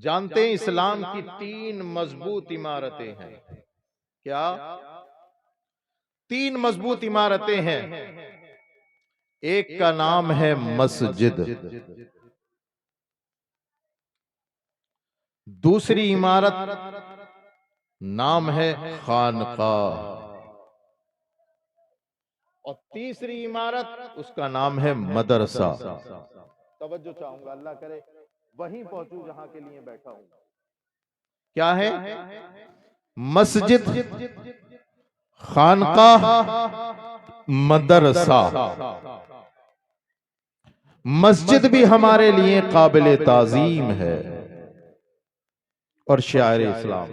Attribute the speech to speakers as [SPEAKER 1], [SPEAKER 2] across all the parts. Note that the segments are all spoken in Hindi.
[SPEAKER 1] जानते हैं इस्लाम की 3 मजबूत इमारतें हैं। क्या? 3 मजबूत इमारतें हैं। एक का नाम है मस्जिद, दूसरी इमारत नाम है खानकाह, और तीसरी इमारत उसका नाम है मदरसा। तवज्जो चाहूंगा, अल्लाह करे वहीं पहुंचूं जहां के लिए बैठा हूं। क्या है? मस्जिद, खानकाह, मदरसा। मस्जिद भी हमारे लिए काबिल ताजीम है और शायर इस्लाम।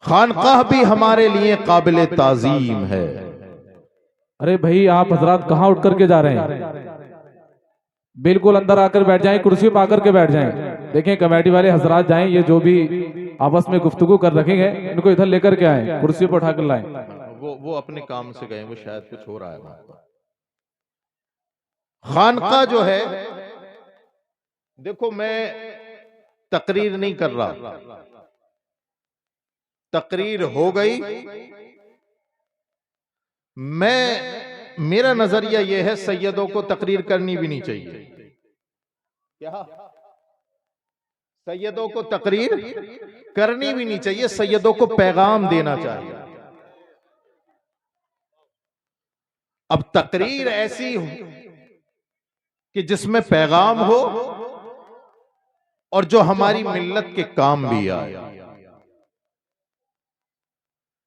[SPEAKER 1] खानकाह भी हमारे लिए काबिल ताजीम है।
[SPEAKER 2] अरे भाई, आप हजरात कहाँ उठ करके जा रहे हैं? बिल्कुल अंदर आकर बैठ जाएं, कुर्सी पर आकर के बैठ जाएं। देखें कमेटी वाले हजरात जाएं, ये जो भी आपस में गुफ्तगू कर रखेंगे इनको इधर लेकर के आए, कुर्सी पर उठाकर लाएं।
[SPEAKER 1] वो अपने काम से गए, वो शायद कुछ हो रहा है वहां पर। खानकाह जो है, देखो मैं तकरीर नहीं कर रहा, तकरीर हो गई। मेरा नजरिया यह है, सैयदों को तकरीर करनी भी नहीं चाहिए। क्या? सैयदों को तकरीर करनी भी नहीं चाहिए, सैयदों को पैगाम देना चाहिए। अब तकरीर ऐसी हो कि जिसमें पैगाम हो और जो हमारी मिल्लत के काम भी आए।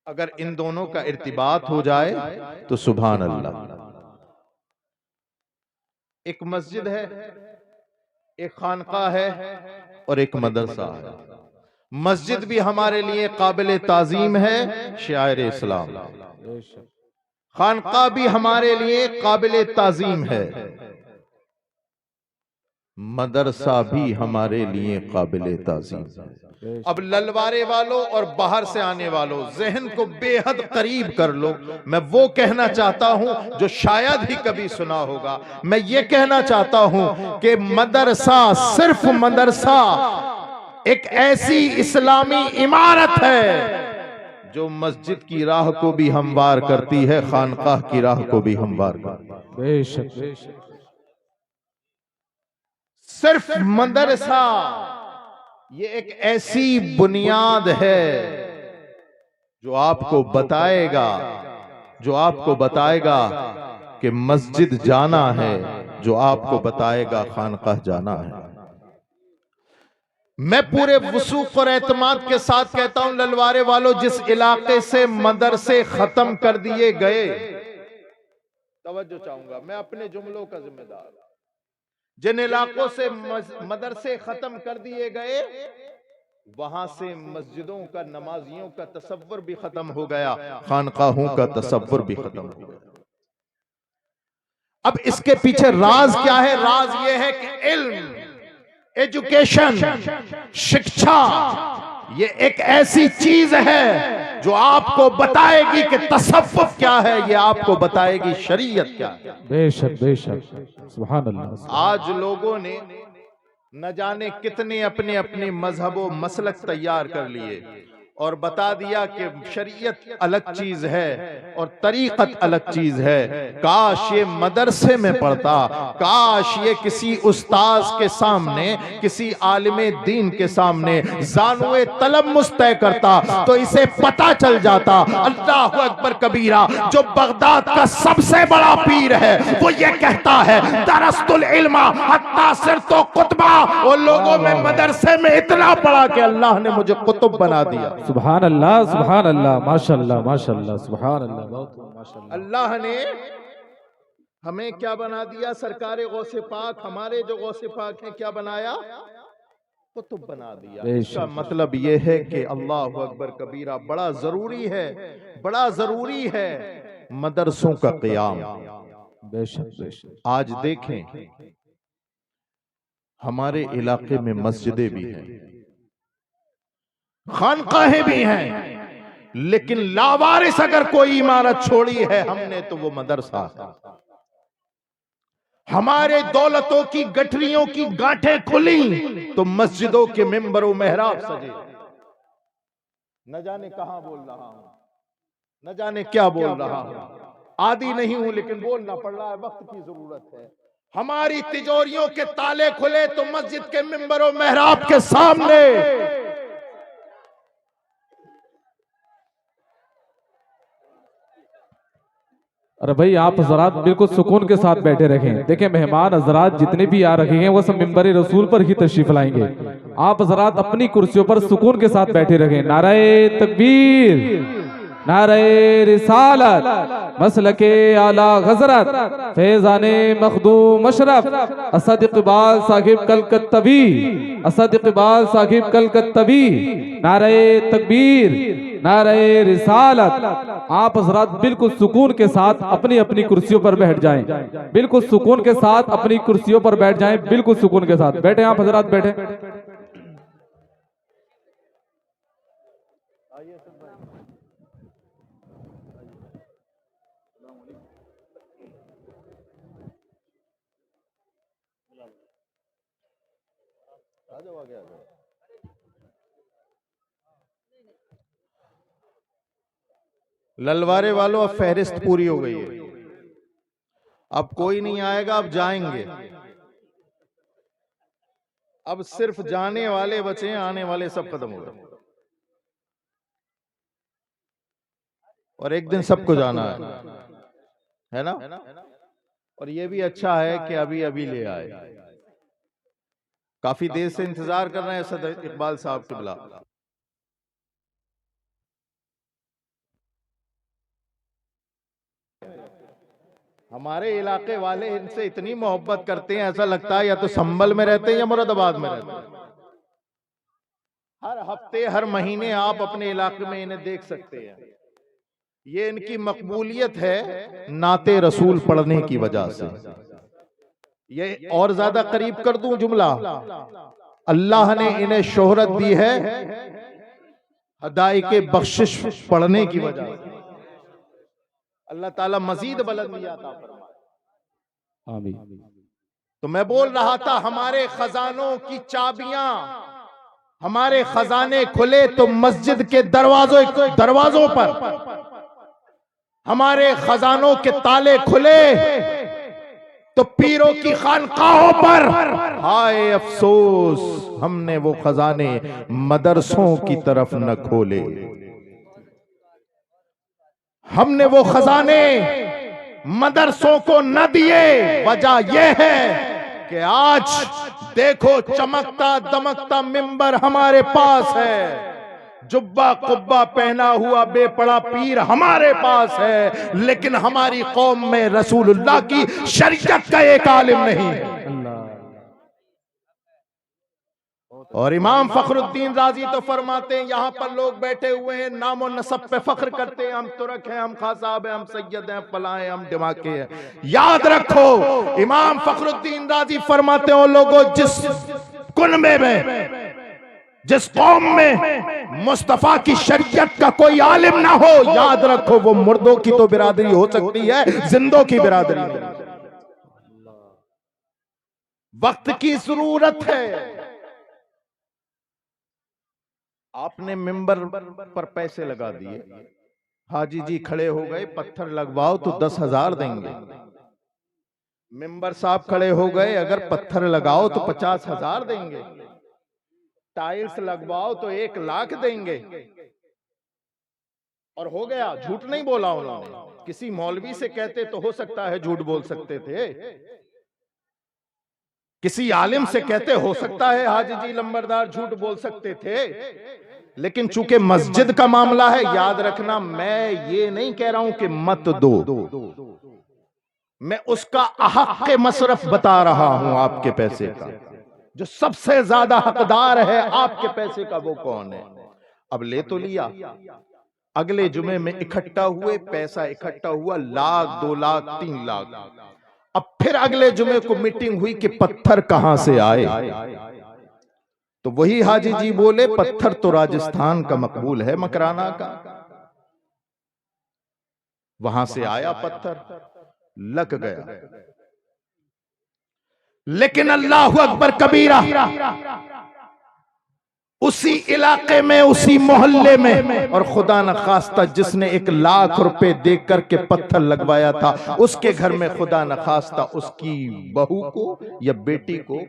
[SPEAKER 1] अगर इन दोनों का इर्तिबात हो जाए तो सुभान अल्लाह। एक मस्जिद है, एक खानकाह है और एक मदरसा है। मस्जिद भी हमारे लिए काबिल ताजीम है, शायर इस्लाम। खानकाह भी हमारे लिए काबिल ताजीम है, मदरसा भी हमारे लिए काबिल ताजीम है। अब ललवारे वालों और बाहर से आने वालों, जहन को बेहद करीब कर लो। मैं वो कहना चाहता हूं जो शायद ही कभी सुना होगा। मैं ये कहना चाहता हूं कि मदरसा, सिर्फ मदरसा एक ऐसी इस्लामी इमारत है जो मस्जिद की राह को भी हमवार करती है, खानकाह की राह को भी हमवार करती है।
[SPEAKER 2] बेशक बेशक।
[SPEAKER 1] सिर्फ मदरसा ये एक ऐसी बुनियाद है जो आपको बताएगा कि मस्जिद जाना है, जो आपको बताएगा खानकाह जाना है। मैं पूरे वसूख और एतमाद के साथ कहता हूं, ललवारे वालों, जिस इलाके से मदरसे खत्म कर दिए गए, तवज्जो चाहूंगा, मैं अपने जुमलों का जिम्मेदार। जिन इलाकों से मदरसे खत्म कर दिए गए, वहां से मस्जिदों का, नमाजियों का तसव्वुर भी खत्म हो गया, खानकाहों का तसव्वुर भी खत्म हो गया। अब इसके पीछे राज क्या है? राज यह है कि इल्म, एजुकेशन, शिक्षा, ये एक ऐसी चीज है जो आपको बताएगी कि तसव्वुफ क्या है, ये आपको बताएगी शरीयत क्या है।
[SPEAKER 2] बेशक बेशक, सुभान अल्लाह।
[SPEAKER 1] आज लोगों ने न जाने कितने अपने अपने मजहब व मसलक तैयार कर लिए और बता दिया कि शरीयत अलग चीज है और तरीक़त अलग चीज है। काश ये मदरसे में पढ़ता, काश ये किसी उस्ताद के सामने, किसी आलिमे दीन के सामने जानुए तलम्मुस तय करता तो इसे पता चल जाता। अल्लाहु अकबर कबीरा, जो बगदाद का सबसे बड़ा पीर है, वो ये कहता है दरस्तुल इल्मा हत्ता सिरतो कुतबा। और लोगों में मदरसे में इतना पढ़ा कि अल्लाह ने मुझे कुतुब बना दिया।
[SPEAKER 2] सुभान अल्लाह, सुभान अल्लाह, माशाअल्लाह माशाअल्लाह, सुभान अल्लाह, बहुत माशाअल्लाह।
[SPEAKER 1] अल्लाह ने हमें क्या बना दिया? सरकारे गौसे पाक, हमारे जो गौसे पाक हैं, क्या बनाया? कुतुब बना दिया। इसका मतलब यह है कि अल्लाह अकबर कबीरा, बड़ा जरूरी है, बड़ा जरूरी है मदरसों का क़याम।
[SPEAKER 2] बेशक बेशक।
[SPEAKER 1] आज देखें हमारे इलाके में मस्जिदें भी हैं, खानकाहें भी हैं, लेकिन लावारिस अगर कोई इमारत छोड़ी है हमने तो वो मदरसा है। हमारे दौलतों की गठरियों की गांठें खुली, तो मस्जिदों के मिंबर व मेहराब सजे। न जाने कहां बोल रहा हूं, न जाने क्या बोल रहा हूं, आदी नहीं हूं लेकिन बोलना पड़ रहा है, वक्त की जरूरत है। हमारी तिजोरियों के ताले खुले तो मस्जिद के मिंबर व मेहराब के सामने
[SPEAKER 2] अरे भाई आप हजरात बिल्कुल सुकून के साथ बैठे रहें। देखिए मेहमान हजरात जितने भी आ रखे हैं वो सब मिंबर रसूल पर ही तशरीफ लाएंगे। आप हजरात अपनी कुर्सियों पर सुकून के साथ बैठे रहें। नारे तकबीर, नारे रिसालत, मसलके आला गजरत, फैजाने मखदूम अशरफ, असद इकबाल साहिब कलकत्तवी, असद इकबाल साहिब कलकत्तवी। नारे तकबीर, नारे रिसालत। आप हजरात बिल्कुल सुकून के साथ अपनी अपनी कुर्सियों पर बैठ जाएं। बिल्कुल सुकून के साथ अपनी कुर्सियों पर बैठ जाएं। बिल्कुल सुकून के साथ बैठे आप हजरात, बैठे।
[SPEAKER 1] ललवारे वालों, अब फहरिस्त पूरी हो गई है, अब कोई नहीं आएगा, अब जाएंगे। अब सिर्फ जाने वाले बचे हैं, आने वाले सब खत्म हो गए। और एक दिन सबको जाना है ना। और ये भी अच्छा है कि अभी अभी ले आए, काफी देर से इंतजार कर रहे हैं सदर इकबाल साहब के बुला। हमारे इलाके वाले इनसे इतनी मोहब्बत करते हैं, ऐसा लगता है या तो संभल में रहते हैं या मुरादाबाद में रहते हैं। हर हफ्ते हर महीने आप अपने इलाके में इन्हें देख सकते हैं। ये इनकी मकबूलियत है नाते रसूल पढ़ने की वजह से। ये और ज्यादा करीब कर दूं जुमला, अल्लाह ने इन्हें शोहरत दी है हदाई के बख्शिश पढ़ने की वजह से। अल्लाह ताला मजीद बुलंदी अता फरमाए।
[SPEAKER 2] आमीन।
[SPEAKER 1] तो मैं बोल रहा था, हमारे खजानों की चाबियां, हमारे खजाने खुले तो मस्जिद के दरवाजों पर, हमारे खजानों के ताले खुले तो पीरों की खानकाहों पर। हाय अफसोस, हमने वो खजाने मदरसों की तरफ न खोले। हमने वो खजाने मदरसों को न दिए। वजह यह है कि आज देखो चमकता दमकता मिंबर हमारे पास है, जुब्बा कुब्बा पहना हुआ बेपड़ा पीर हमारे पास है, लेकिन हमारी कौम में रसूलुल्लाह की शरीयत का एक आलिम नहीं है। और इमाम फखरुद्दीन राजी तो फरमाते हैं, यहां पर लोग बैठे हुए हैं नामो नसब पे फख्र करते हैं, हम तुरक हैं, हम खासाब हैं, हम सैयद हैं, फलां हैं, हम दिमाके हैं। याद रखो, इमाम फखरुद्दीन राजी फरमाते हो, लोगों जिस कुनबे में, जिस कौम में मुस्तफा की शरीयत का कोई आलिम ना हो, याद रखो वो मुर्दों की तो बिरादरी हो सकती है, जिंदों की बिरादरी नहीं। वक्त की जरूरत है। आपने मिंबर पर पैसे लगा दिए, हाजी जी खड़े हो गए, पत्थर लगवाओ तो 10,000 देंगे। मिंबर साहब खड़े हो गए, अगर पत्थर लगाओ तो 50,000 देंगे। टाइल्स लगवाओ तो 1 लाख देंगे। और हो गया, झूठ नहीं बोला उन्होंने। किसी मौलवी से कहते तो हो सकता है झूठ बोल सकते थे, किसी आलिम से कहते हो सकता है हाजी जी लंबरदार झूठ बोल सकते थे, लेकिन चूंकि मस्जिद का मामला है, याद रखना, मैं ये नहीं कह रहा हूं कि मत दो, मैं उसका हक के मसरफ बता रहा हूं। आपके पैसे का जो सबसे ज्यादा हकदार है आपके पैसे का, वो कौन है? अब ले तो लिया, अगले जुमे में इकट्ठा हुए, पैसा इकट्ठा हुआ, 1 लाख 2 लाख 3 लाख। अब फिर अगले जुमे को मीटिंग हुई कि पत्थर कहां से आए, तो वही हाजी जी बोले पत्थर तो राजस्थान का मकबूल है, मकराना का, वहां से आया पत्थर, लग गया। लेकिन अल्लाह अकबर कबीरा, उसी इलाके में, उसी मोहल्ले में, और खुदा न खास्ता जिसने 1,00,000 रुपए देकर करके पत्थर लगवाया था, उसके घर में खुदा न खास्ता उसकी बहू को या बेटी को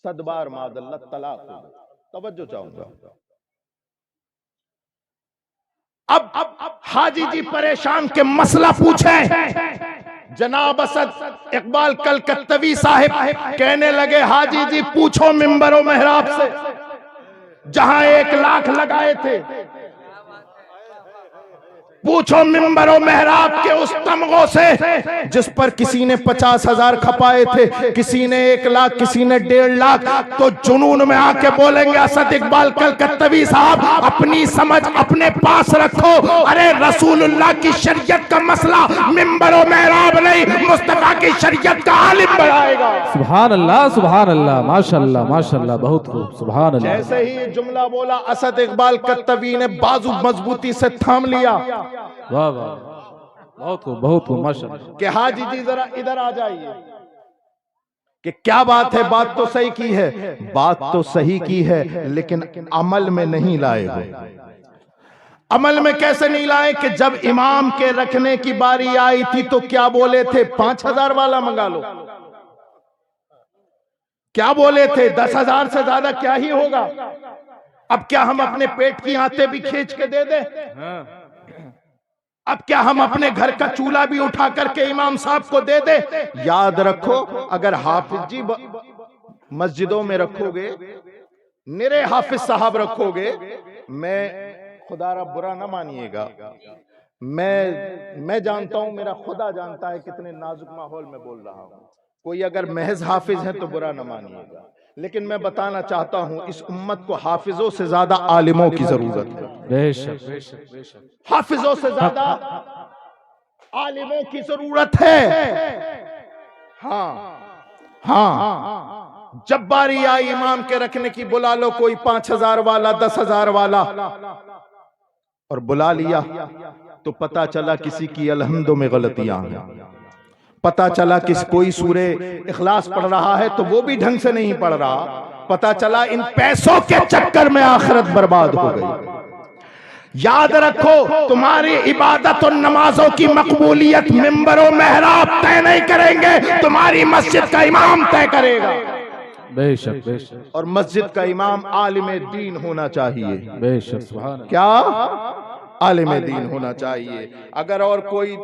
[SPEAKER 1] सदबार मादल्ला तलाक हो गई। तवज्जो चाहूंगा। अब हाजी जी परेशान के मसला पूछे। जनाब असद इकबाल कलकत्तवी साहिब कहने लगे, हाजी जी पूछो मिंबरों मेहराब से, जहां 1,00,000 लगाए थे, पूछो मिंबरों मेहराब के उस तमगों से जिस पर किसी ने 50,000 खपाए थे, किसी ने 1,00,000, किसी ने 1.5 लाख। तो जुनून में आके बोलेंगे, असद इकबाल कलकत्तवी साहब अपनी समझ अपने पास रखो। अरे रसूलुल्लाह की शरीयत का मसला मिंबरों मेहराब नहीं, मुस्तफा की शरीयत का आलिम बढ़ाएगा।
[SPEAKER 2] सुभान अल्लाह, माशाअल्लाह माशाअल्लाह, बहुत खूब, सुभान अल्लाह।
[SPEAKER 1] जैसे ही ये जुमला बोला, असद इकबाल कत्तवी ने बाजू मजबूती से थाम लिया।
[SPEAKER 2] वाह वाह, बहुत खूब माशाअल्लाह।
[SPEAKER 1] कि हाजी जी जरा इधर आ जाइए, कि क्या बात है, बात तो सही की है, बात तो सही की है, लेकिन अमल में नहीं लाए हो। अमल में कैसे नहीं लाए? कि जब इमाम के रखने की बारी आई थी तो क्या बोले थे? 5,000 वाला मंगा लो। क्या बोले थे? 10,000 से ज्यादा क्या ही होगा। अब क्या हम अपने पेट की आंतें भी खींच के दे दे? अब क्या हम अपने घर का चूल्हा भी उठा करके इमाम साहब को दे दे? याद रखो, अगर हाफिज जी मस्जिदों में रखोगे, निरे हाफिज साहब रखोगे, मैं खुदा रा बुरा ना मानिएगा, मैं जानता हूं, मेरा खुदा जानता है कितने नाजुक माहौल में बोल रहा हूं। कोई अगर महज हाफिज है तो बुरा ना मानिएगा, लेकिन मैं बताना चाहता हूं, इस उम्मत को हाफिजों से ज्यादा आलिमों की जरूरत है।
[SPEAKER 2] बेशक बेशक बेशक,
[SPEAKER 1] हाफिजों से ज्यादा आलिमों की जरूरत है। हाँ, जब बारी आई इमाम के रखने की, बुला लो कोई 5,000 वाला, 10,000 वाला, और बुला लिया तो पता चला किसी की अलहम्दो में गलतियां हैं। पता चला कि कोई सूरे इखलास पढ़ रहा है तो वो भी ढंग से नहीं पढ़ रहा। पता चला इन पैसों के चक्कर में आखिरत बर्बाद हो गई। याद रखो, तुम्हारी इबादत और नमाजों की मकबूलियत मिंबरों मेहराब तय नहीं करेंगे, तुम्हारी मस्जिद का इमाम तय करेगा।
[SPEAKER 2] बेशक बेशक,
[SPEAKER 1] और मस्जिद का इमाम आलिम दीन होना चाहिए।
[SPEAKER 2] बेशक, सुभान अल्लाह।
[SPEAKER 1] क्या? आलिम दीन होना चाहिए। अगर और कोई,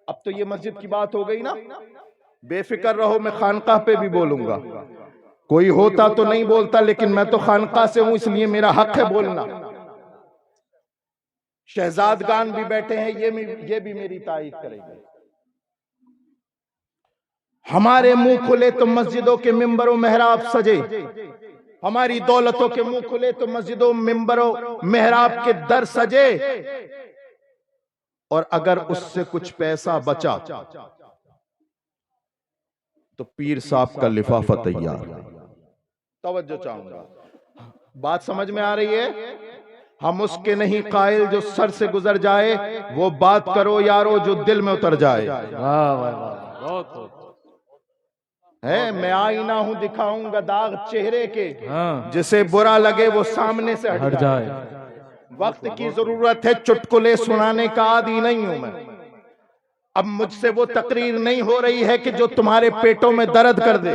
[SPEAKER 1] अब तो ये मस्जिद की बात हो गई ना, बेफिक्र रहो, मैं खानकाह पे भी बोलूंगा। कोई होता तो नहीं बोलता, लेकिन मैं तो खानकाह से हूं, इसलिए मेरा हक है बोलना। शहजादगान भी बैठे हैं, ये भी मेरी तारीफ करेंगे। हमारे मुंह खुले तो मस्जिदों के मिंबरों मेहराब सजे, हमारी दौलतों के मुंह खुले तो मस्जिदों मिंबरों मेहराब के दर सजे, और अगर उससे कुछ पैसा बचा तो पीर साहब का लिफाफा तैयार। तवज्जो चाहूंगा, बात समझ में आ रही है? हम उसके नहीं कायल जो सर से गुजर जाए, वो बात करो यारो जो दिल में उतर जाए।
[SPEAKER 2] वाह वाह वाह, बहुत
[SPEAKER 1] है, मैं आईना हूं, दिखाऊंगा दाग चेहरे के, जिसे बुरा लगे वो सामने से हट जाए। वक्त की जरूरत है, चुटकुले सुनाने का आदी नहीं हूं मैं। अब मुझसे वो तकरीर नहीं हो रही है कि जो तुम्हारे पेटों में दर्द कर दे।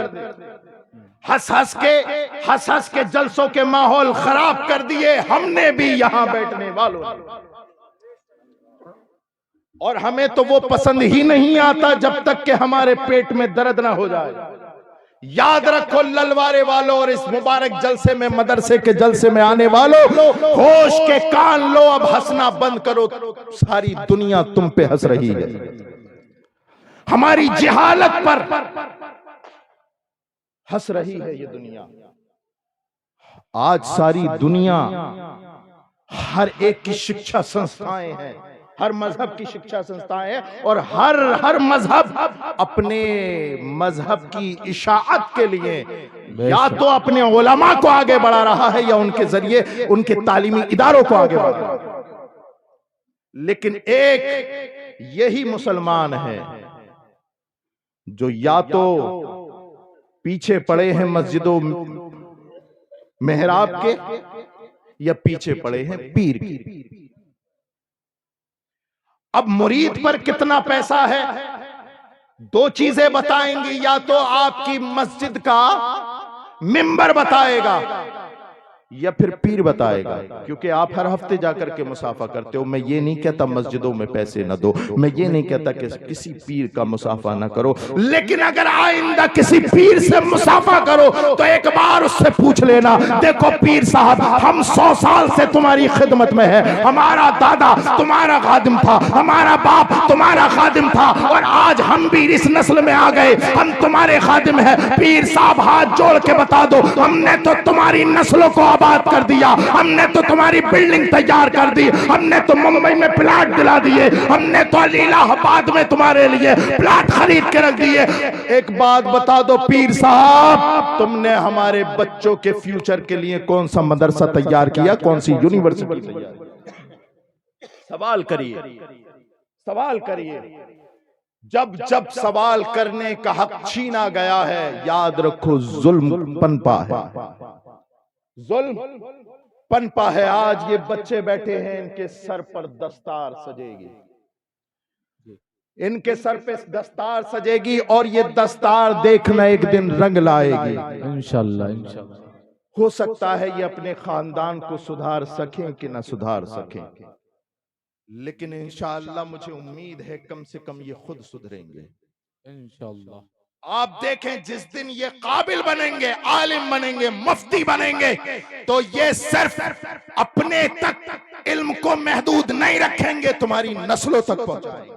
[SPEAKER 1] हंस हंस के जलसों के माहौल खराब कर दिए हमने भी यहां बैठने वालों ने। और हमें तो वो पसंद ही नहीं आता जब तक कि हमारे पेट में दर्द ना हो जाए। याद रखो ललवारे वालों, और इस मुबारक जलसे में, मदरसे के जलसे में आने वालों, होश के कान लो, अब हंसना बंद करो। सारी दुनिया तुम पे हंस रही है, हमारी जहालत पर हंस रही है ये दुनिया। आज सारी दुनिया, हर एक की शिक्षा संस्थाएं हैं, हर मजहब की शिक्षा संस्थाएं हैं, और हर मजहब अपने मजहब की इशाअत के लिए या तो अपने उलमा को आगे बढ़ा रहा है या उनके जरिए उनके तालीमी इदारों को आगे बढ़ा रहा है। लेकिन एक यही मुसलमान है जो या तो पीछे पड़े हैं मस्जिदों मेहराब के या पीछे पड़े हैं पीर के। अब मुरीद पर कितना पैसा है, दो चीजें बताएंगी, या तो आपकी मस्जिद का मिंबर बताएगा या फिर पीर बताएगा, क्योंकि आप हर हफ्ते जाकर के मुसाफा करते हो। मैं ये नहीं कहता मस्जिदों में पैसे न दो, मैं ये नहीं कहता कि किसी पीर का मुसाफा ना करो, लेकिन अगर आइंदा किसी पीर से मुसाफा करो तो एक बार उससे पूछ लेना, देखो पीर साहब, हम 100 साल से तुम्हारी खिदमत में है, हमारा दादा तुम्हारा खादिम था, हमारा बाप तुम्हारा खादिम था, और आज हम भी इस नस्ल में आ गए, हम तुम्हारे खादिम हैं। पीर साहब हाथ जोड़ के बता दो, हमने तो तुम्हारी नस्लों को बात कर दिया, हमने तो तुम्हारी बिल्डिंग तैयार कर दी, हमने तो मुंबई में प्लाट दिला दिए, हमने तो इलाहाबाद में तुम्हारे लिए प्लाट खरीद के रख दिए। एक बात बता दो पीर साहब, तुमने हमारे बच्चों के फ्यूचर के लिए कौन सा मदरसा तैयार किया, कौन सी यूनिवर्सिटी तैयार की? सवाल करिए, सवाल करिए। जब जब सवाल करने का हक छीना गया है, याद रखो जुल्म पनपा है, जुल्म पनपा है। आज ये बच्चे बैठे हैं, इनके सर पर दस्तार सजेगी, इनके सर पे दस्तार सजेगी, और ये दस्तार देखना एक दिन रंग लाएगी
[SPEAKER 2] इंशाल्लाह इंशाल्लाह।
[SPEAKER 1] हो सकता है ये अपने खानदान को सुधार सकें कि ना सुधार सकें, लेकिन इंशाअल्लाह मुझे उम्मीद है कम से कम ये खुद सुधरेंगे
[SPEAKER 2] इंशाल्लाह।
[SPEAKER 1] आप देखें जिस दिन ये काबिल बनेंगे, आलिम बनेंगे, मुफ्ती बनेंगे, तो ये सिर्फ अपने तक इल्म को महदूद नहीं रखेंगे, तुम्हारी नस्लों तक पहुंचाएंगे।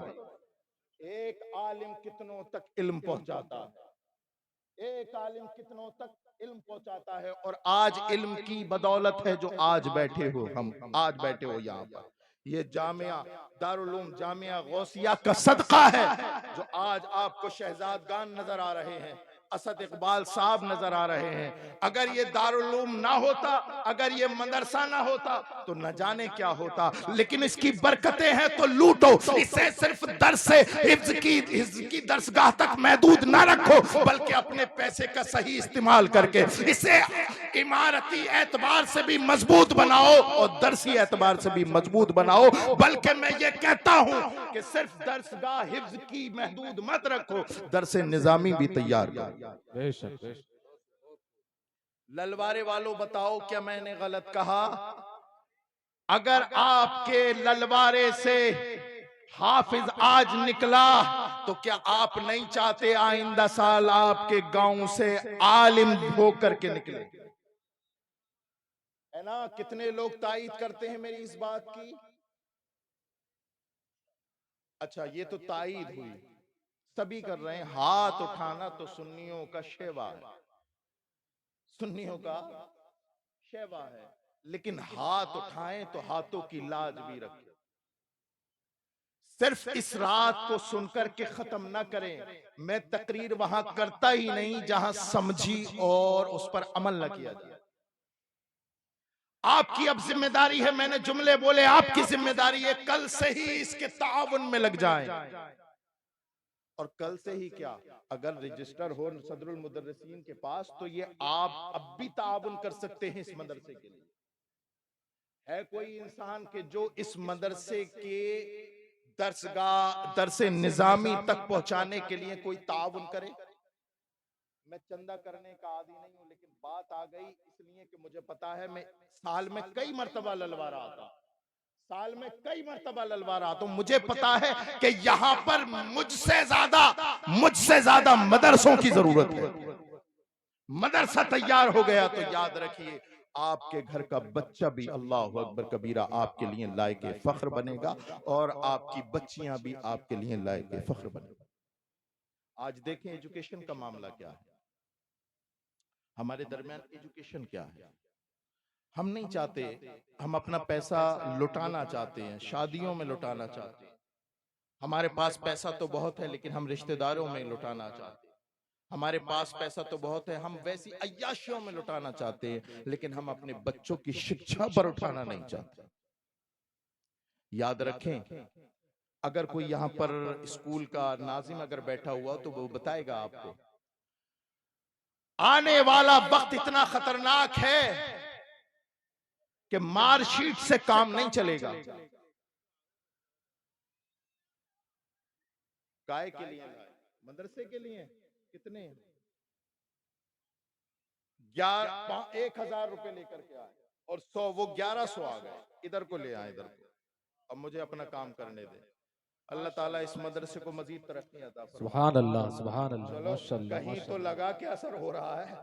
[SPEAKER 1] एक आलिम कितनों तक इल्म पहुंचाता है, एक आलिम कितनों तक इल्म पहुंचाता है। और आज इल्म की बदौलत है जो आज बैठे हो, हम आज बैठे हो यहाँ पर, ये जामिया दारुल उलूम जामिया गौसिया का सदका है जो आज आपको शहजादगान नजर आ रहे हैं, असद इकबाल साहब नजर आ रहे हैं। अगर ये दारुल उलूम ना होता, अगर ये मदरसा ना होता तो न जाने क्या होता, लेकिन इसकी बरकतें हैं तो लूटो, इसे सिर्फ दर्स हिफ्ज की दरसगाह तक महदूद ना रखो, बल्कि अपने पैसे का सही इस्तेमाल करके इसे इमारती एतबार से भी मजबूत बनाओ और दरसी एतबार से भी मजबूत बनाओ। बल्कि मैं ये कहता हूं कि सिर्फ दरसगाह हिफ्ज की महदूद मत रखो, दरस निजामी भी तैयार करो।
[SPEAKER 2] बेशक बेशक।
[SPEAKER 1] ललवारे वालों बताओ क्या मैंने गलत कहा? अगर आपके ललवारे से हाफिज आज निकला तो क्या आप नहीं चाहते आइंदा साल आपके गांव से आलिम होकर के निकले? है ना? कितने लोग तायीद करते हैं मेरी इस बात की? अच्छा, ये तो तायीद हुई, सभी कर रहे हैं। हाथ उठाना तो सुन्नियों का शेवा है, सुन्नियों का शेवा है, लेकिन हाथ उठाएं तो हाथों की लाज भी रखें। सिर्फ इस रात को सुनकर के खत्म ना करें। मैं तकरीर वहां करता ही नहीं जहां समझी और उस पर अमल न किया जाए। आपकी अब जिम्मेदारी है, मैंने जुमले बोले, आपकी जिम्मेदारी है कल से ही इसके ताउन में लग जाएं। और कल से ही क्या, अगर रजिस्टर हो सदरुल मुदर्रिसीन के पास तो ये आप अब भी ताउन कर सकते हैं इस मदरसे के लिए। है कोई इंसान के जो इस मदरसे के दरसे निजामी तक पहुंचाने के लिए कोई ताउन करे? मैं चंदा करने का आदी नहीं हूं, लेकिन बात आ गई इसलिए कि मुझे पता है मैं साल में कई मर्तबा ललवा रहा था, साल में कई मर्तबा ललवा रहा था। मुझे पता है कि यहां पर मुझसे ज्यादा मदरसों की जरूरत है। मदरसा तैयार हो गया तो याद रखिए आपके घर का बच्चा भी अल्लाह अकबर कबीरा आपके लिए लायक फख्र बनेगा और आपकी बच्चियां भी आपके लिए लायक फख्र बनेगा। आज देखें एजुकेशन का मामला क्या है, हमारे दरमियान एजुकेशन क्या है। हम नहीं चाहते, हम अपना पैसा लुटाना चाहते हैं, शादियों में लुटाना चाहते हैं। हमारे पास पैसा तो बहुत है लेकिन हम रिश्तेदारों में लुटाना चाहते हैं। हमारे पास पैसा तो बहुत है, हम वैसी अय्याशियों में लुटाना चाहते हैं, लेकिन हम अपने बच्चों की शिक्षा पर उठाना नहीं चाहते। याद रखें, अगर कोई यहां पर स्कूल का नाजिम अगर बैठा हुआ तो वो बताएगा आपको, आने वाला वक्त इतना खतरनाक है कि मार्कशीट से काम नहीं चलेगा। काय के लिए लाए? मदरसे के लिए। कितने? 1000 रुपए लेकर के आए और 100, वो 1100 आ गए। इधर को ले आए, इधर को। अब मुझे अपना काम करने दे। अल्लाह ताला इस मदरसे को मजीद तरक्की अता फरमाए।
[SPEAKER 2] सुभान अल्लाह, सुभान अल्लाह,
[SPEAKER 1] चलो
[SPEAKER 2] माशाअल्लाह,
[SPEAKER 1] कहीं तो लगा के असर हो रहा है।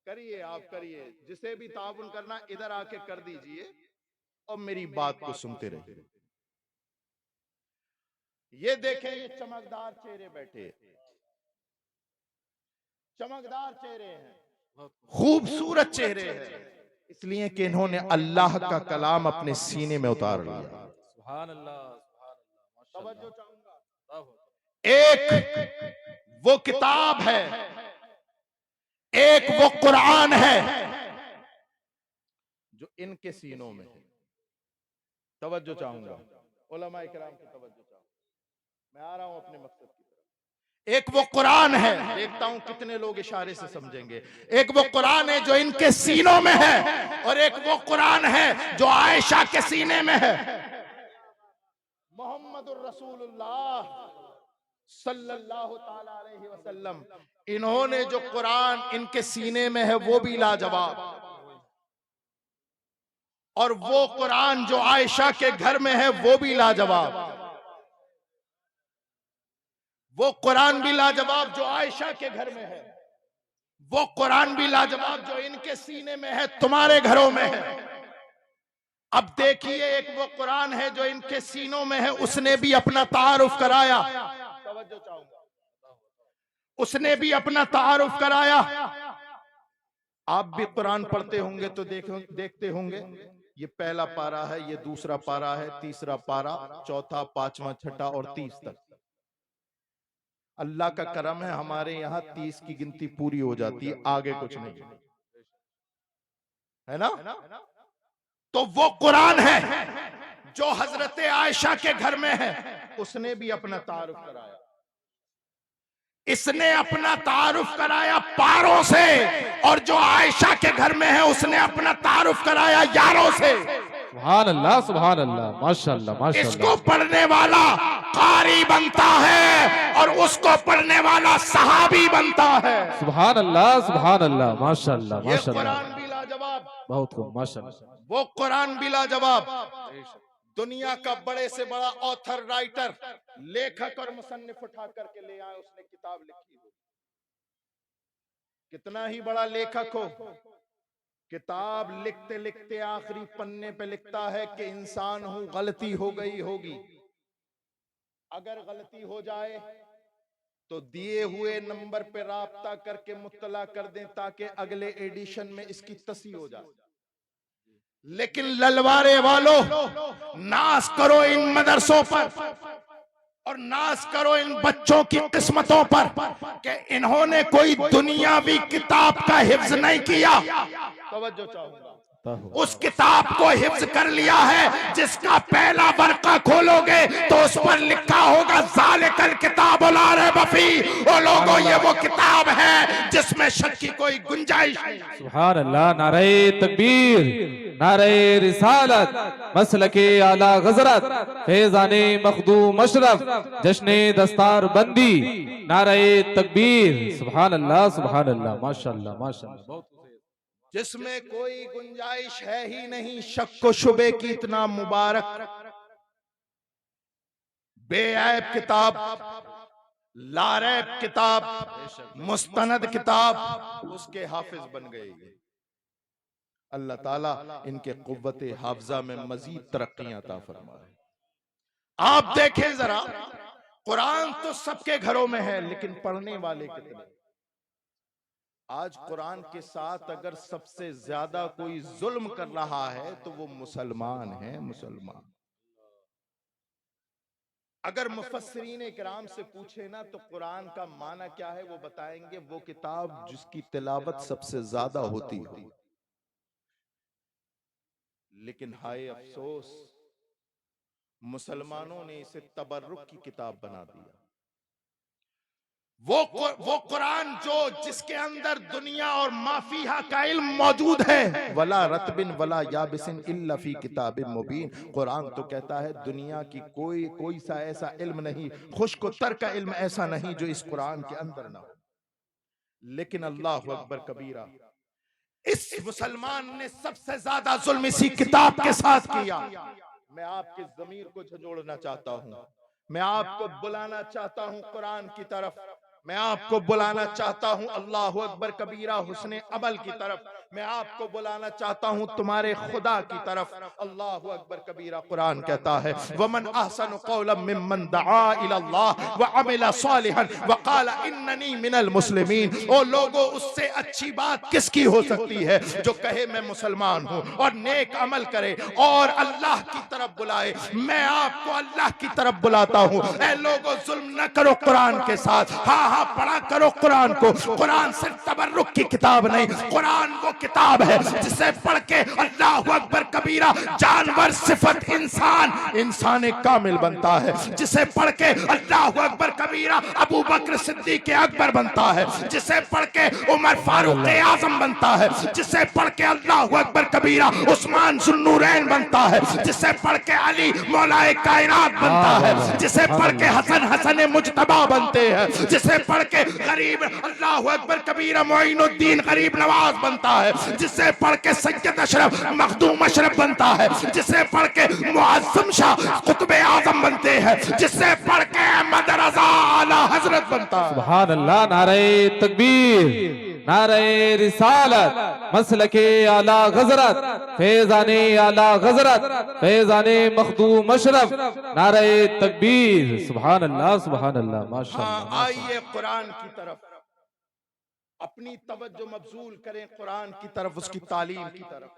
[SPEAKER 1] करिए, आप करिए, जिसे भी ताउन करना इधर आके कर दीजिए और मेरी बात को सुनते रहिए। ये देखें, ये चमकदार चेहरे बैठे, चमकदार चेहरे हैं, खूबसूरत चेहरे हैं, इसलिए कि इन्होंने अल्लाह का कलाम अपने सीने में उतार लिया।
[SPEAKER 2] सुभान अल्लाह, सुभान अल्लाह,
[SPEAKER 1] तवज्जो चाहूंगा।
[SPEAKER 2] माशाअल्लाह।
[SPEAKER 1] एक वो किताब है, एक वो कुरान है जो इनके सीनों में है। तवज्जो चाहूंगा, उलमा इकराम की तवज्जो चाहूंगा। मैं आ रहा हूं अपने मकसद की तरफ। एक वो कुरान है, देखता हूं कितने लोग इशारे से समझेंगे। एक वो कुरान है जो इनके सीनों में है, और एक वो कुरान है जो आयशा के सीने में है। मोहम्मदुर रसूलुल्लाह सल्लल्लाहु ताला अलैहि वसल्लम, इन्होंने जो कुरान इनके सीने में है वो भी लाजवाब, और वो कुरान जो आयशा के घर में है वो भी लाजवाब। वो कुरान भी लाजवाब जो आयशा के घर में है, वो कुरान भी लाजवाब जो इनके सीने में है, तुम्हारे घरों में है। अब देखिए, एक वो कुरान है जो इनके सीनों में है, उसने भी अपना तारुफ कराया। तवज्जो चाहूंगा, उसने भी अपना तारुफ कराया। आप भी कुरान पढ़ते होंगे तो देखते होंगे, ये पहला पारा है, ये दूसरा पारा है, तीसरा पारा, चौथा, पांचवा, छठा और 30 तक। अल्लाह का करम है, हमारे यहाँ 30 की गिनती पूरी हो जाती है, आगे कुछ नहीं है ना। तो वो कुरान है जो हजरत आयशा के घर में है, उसने भी अपना तारुफ कराया। इसने अपना तारुफ कराया पारों से, और जो आयशा के घर में है उसने अपना तारुफ कराया यारों से।
[SPEAKER 2] सुभान अल्लाह, सुभान अल्लाह, माशाअल्लाह, माशाअल्लाह।
[SPEAKER 1] इसको पढ़ने वाला कारी बनता है और उसको पढ़ने वाला सहाबी बनता है।
[SPEAKER 2] सुभान अल्लाह, सुभान अल्लाह, माशाअल्लाह,
[SPEAKER 1] ये
[SPEAKER 2] माशाअल्लाह।
[SPEAKER 1] कुरान भी लाजवाब,
[SPEAKER 2] बहुत खूब, माशाअल्लाह।
[SPEAKER 1] वो कुरान भी लाजवाब। दुनिया का बड़े से बड़ा ऑथर, राइटर, लेखक और मुसन्निफ उठा करके ले आए, उसने किताब लिखी हो, कितना ही बड़ा लेखक हो, किताब लिखते लिखते आखिरी पन्ने पे लिखता है कि इंसान हूं, गलती हो गई होगी। अगर गलती हो जाए तो दिए हुए नंबर पे राब्ता करके मुत्तला कर दें ताकि अगले एडिशन में इसकी तस्ही हो जाए। लेकिन ललवारे वालों, नाज करो इन मदरसों पर और नाज करो इन बच्चों की किस्मतों पर कि इन्होंने कोई दुनियावी किताब का हिफ्ज नहीं किया। तवज्जो चाहूंगा, उस किताब को हिफ्ज कर लिया है जिसका पहला वर्का खोलोगे तो उस पर लिखा होगा ज़ालिकल किताबुल ला रैब फीह। ओ लोगों, ये वो किताब है जिसमें शक की कोई गुंजाइश नहीं।
[SPEAKER 2] सुभान अल्लाह, नारे तकबीर, नारे रिसालत, मसलके आला गजरत, फैजाने मखदूम अशरफ, जश्ने दस्तार बंदी, नारे तकबीर। सुभान अल्लाह, सुभान अल्लाह, माशाअल्लाह, माशाअल्लाह।
[SPEAKER 1] जिसमें कोई गुंजाइश है ही नहीं शक व शुबे की। इतना मुबारक बेऐब किताब, लारैब किताब, मुस्तनद किताब, उसके हाफिज बन गए। अल्लाह ताला इनके कुव्वते हाफजा में मजीद तरक्कियां अता फरमाए। आप देखें जरा, कुरान तो सबके घरों में है, लेकिन पढ़ने वाले कितने? आज कुरान के साथ अगर सबसे ज्यादा कोई जुल्म कर रहा है तो वो मुसलमान है, मुसलमान। अगर मुफस्सिरीन इकराम से पूछे ना तो कुरान का माना क्या है, वो बताएंगे वो किताब जिसकी तिलावत सबसे ज्यादा होती हो। लेकिन हाय अफसोस, मुसलमानों ने इसे तबर्रुक की किताब बना दिया। वो कुरान जो जिसके अंदर दुनिया और माफिया का इल्म मौजूद है, वला रतबिन वला याबिसिन इल्ला फी किताबिन मुबीन। कुरान तो कहता है दुनिया की कोई सा ऐसा इल्म नहीं, खुश्क तर का इल्म ऐसा नहीं जो इस कुरान के अंदर ना हो। लेकिन अल्लाह अकबर कबीरा, इस मुसलमान ने सबसे ज्यादा जुल्म इसी किताब के साथ किया। मैं आपके ज़मीर को झंझोड़ना चाहता हूं, मैं आपको बुलाना चाहता हूं कुरान की तरफ, मैं आपको बुलाना चाहता हूं अल्लाह अकबर कबीरा हुस्ने अमल की तरफ, मैं आपको बुलाना चाहता हूं तुम्हारे खुदा की तरफ। अल्लाह अकबर कबीरा कुरान कहता है वमन अहसनु कौलन मिम्मन दआ इलल्लाह व अमिला सालिहन व क़ाला इन्ननी मिनल मुस्लिमीन। ओ लोगो, उससे अच्छी बात किसकी हो सकती है जो कहे मैं मुसलमान हूं और नेक अमल करे और अल्लाह की तरफ बुलाए। मैं आपको अल्लाह की तरफ बुलाता हूं। ऐ लोगो, जुल्म न करो कुरान के साथ। हाँ हाँ, पढ़ा करो कुरान को। कुरान सिर्फ तबर्रुक की किताब नहीं, कुरान वो किताब है जिसे पढ़ के अल्लाह अकबर कबीरा जानवर सिफत इंसान कामिल बनता है। जिसे पढ़ के अल्लाह अकबर कबीरा अबू बकर सिद्दीक अकबर बनता है। जिसे पढ़ के उमर फारूक आजम बनता है। जिसे पढ़ के अल्लाह अकबर कबीरा उस्मान जुन्नूरैन बनता है। जिसे पढ़ के अली मौलाए कायनात बनता है। जिसे पढ़ के हसन मुजतबा बनते हैं। जिसे पढ़ के गरीब अल्लाह अकबर कबीरा मोइनुद्दीन गरीब नवाज बनता है। जिसे पढ़ के सैयद अशरफ मखदूम अशरफ बनता है। जिसे पढ़ के मुअज्जम शाह कुतुब आजम बनते हैं। जिसे पढ़ के अहमद रजा आला हजरत बनता है।
[SPEAKER 2] सुभान अल्लाह, नारे तकबीर, नारे रिसालत, मसलके आला गजरत, फैजाने आला गजरत, फैजाने मखदूम अशरफ, नारे तकबीर। सुभान अल्लाह, सुभान अल्लाह, माशाअल्लाह।
[SPEAKER 1] आइए कुरान की तरफ अपनी तवज्जो मबजूल करें, कुरान की तरफ, उसकी तालीम की तरफ।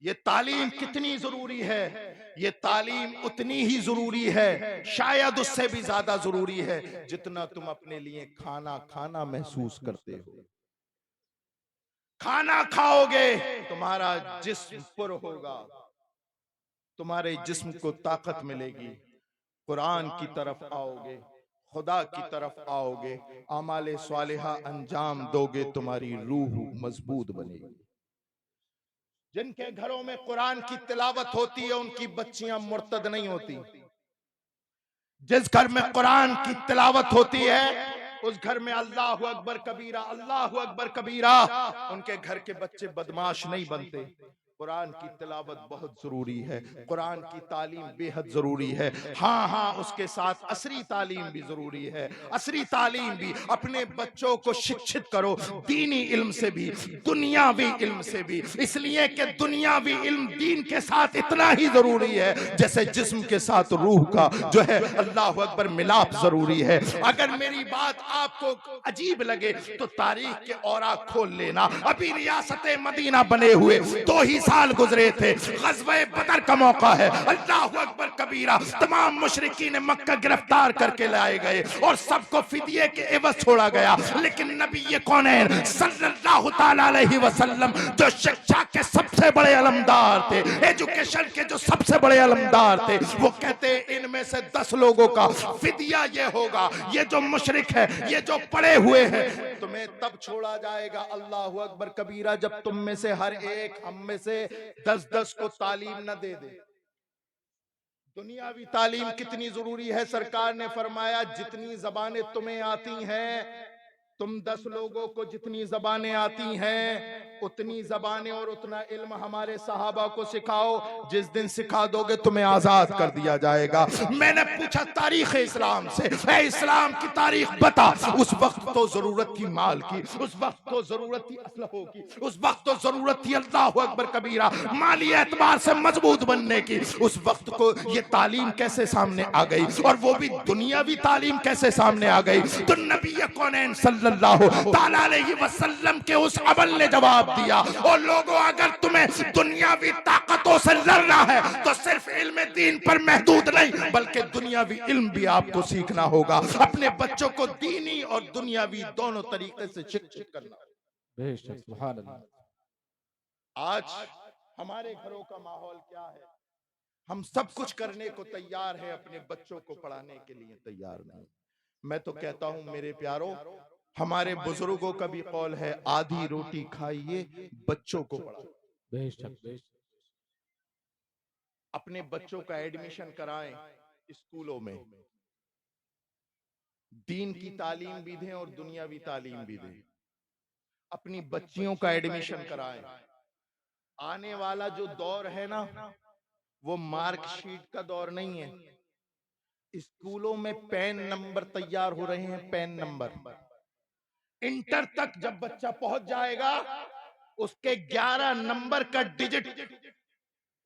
[SPEAKER 1] ये तालीम कितनी जरूरी है, ये तालीम उतनी ही जरूरी है, शायद उससे भी ज्यादा जरूरी है जितना तुम अपने लिए खाना खाना महसूस करते हो। खाना खाओगे तुम्हारा जिस्म पुर होगा, तुम्हारे जिस्म को ताकत मिलेगी। कुरान की तरफ आओगे, खुदा की तरफ आओगे, आमाले स्वालिहा अंजाम दोगे, तुम्हारी रूह मजबूत बनेगी। जिनके घरों में कुरान की तिलावत होती है उनकी बच्चियां मुर्तद नहीं होती। जिस घर में कुरान की तिलावत होती है उस घर में अल्लाह अकबर कबीरा, अल्लाह अकबर कबीरा, उनके घर के बच्चे बदमाश नहीं बनते। कुरान की तिलावत बहुत जरूरी है, कुरान की तालीम बेहद जरूरी है। हाँ हाँ, उसके साथ असरी तालीम भी जरूरी है। असरी तालीम भी, अपने बच्चों को शिक्षित करो दीनी इल्म से भी, दुनियावी इल्म से भी, इसलिए कि दुनियावी इल्म दीन के साथ इतना ही जरूरी है जैसे जिस्म के साथ रूह का जो है अल्लाह अकबर मिलाप जरूरी है। अगर मेरी बात आपको अजीब लगे तो तारीख के औराक खोल लेना। अभी रियासत मदीना बने हुए 2 ही साल गुजरे थे, ग़ज़वे बदर का मौका है। अल्लाह अकबर कबीरा, तमाम मुशरिकीन मक्का गिरफ्तार करके लाए गए और सबको फिदिये के एवज छोड़ा गया। लेकिन नबी कौनैन सल्लल्लाहु ताला अलैहि वसल्लम जो शिक्षा के सबसे बड़े अलमदार थे, एजुकेशन के जो सबसे बड़े अलमदार थे, वो कहते इनमें से 10 लोगों का फिदिया ये होगा, ये जो मुशरिक है, ये जो पड़े हुए हैं, तुम्हें तब छोड़ा जाएगा अल्लाह अकबर कबीरा जब तुम में से हर एक हम में से 10-10 को तालीम न दे दे। दुनियावी तालीम कितनी जरूरी है, सरकार ने फरमाया जितनी जबानें तुम्हें आती हैं, तुम 10 लोगों को जितनी जबानें आती हैं उतनी जबानें और उतना इल्म हमारे सहाबा को सिखाओ। जिस दिन सिखा दोगे तुम्हें आजाद कर दिया जाएगा। मैंने पूछा तारीख इस्लाम से, ऐ इस्लाम की तारीख बता। उस वक्त तो जरूरत थी माल की, उस वक्त तो जरूरत थी असलहों की, उस वक्त तो जरूरत थी अल्लाह अकबर कबीरा माली एतबार से मजबूत बनने की। उस वक्त को ये तालीम कैसे सामने आ गई, और वो भी दुनियावी तालीम कैसे सामने आ गई। तो नबी कौनैन सल्लल्लाहु ताला अलैहि वसल्लम के उस अमल ने जवाब दिया, और लोगों अगर तुम्हें दुनियावी ताकतों से लड़ना है तो सिर्फ इल्म दीन पर महदूद नहीं बल्कि दुनियावी इल्म भी आपको सीखना होगा। अपने बच्चों को दीनी और दुनियावी दोनों तरीके से शिक्षित करना।
[SPEAKER 2] बेशक, सुभान अल्लाह।
[SPEAKER 1] आज हमारे घरों का माहौल क्या है? हम सब कुछ करने को तैयार है, अपने बच्चों को पढ़ाने के लिए तैयार नहीं। मैं तो कहता हूं मेरे प्यारों, हमारे बुजुर्गों का भी कौल है, आधी रोटी खाइए, बच्चों को पढ़ाओ।
[SPEAKER 2] बेशक बेशक।
[SPEAKER 1] अपने बच्चों का एडमिशन कराएं स्कूलों में, दीन की तालीम भी दें और दुनियावी तालीम भी दें। अपनी बच्चियों का एडमिशन कराएं। आने वाला जो दौर है ना, वो मार्कशीट का दौर नहीं है। स्कूलों में पेन नंबर तैयार हो रहे हैं, पेन नंबर। इंटर तक जब बच्चा पहुंच जाएगा, उसके 11 नंबर का डिजिट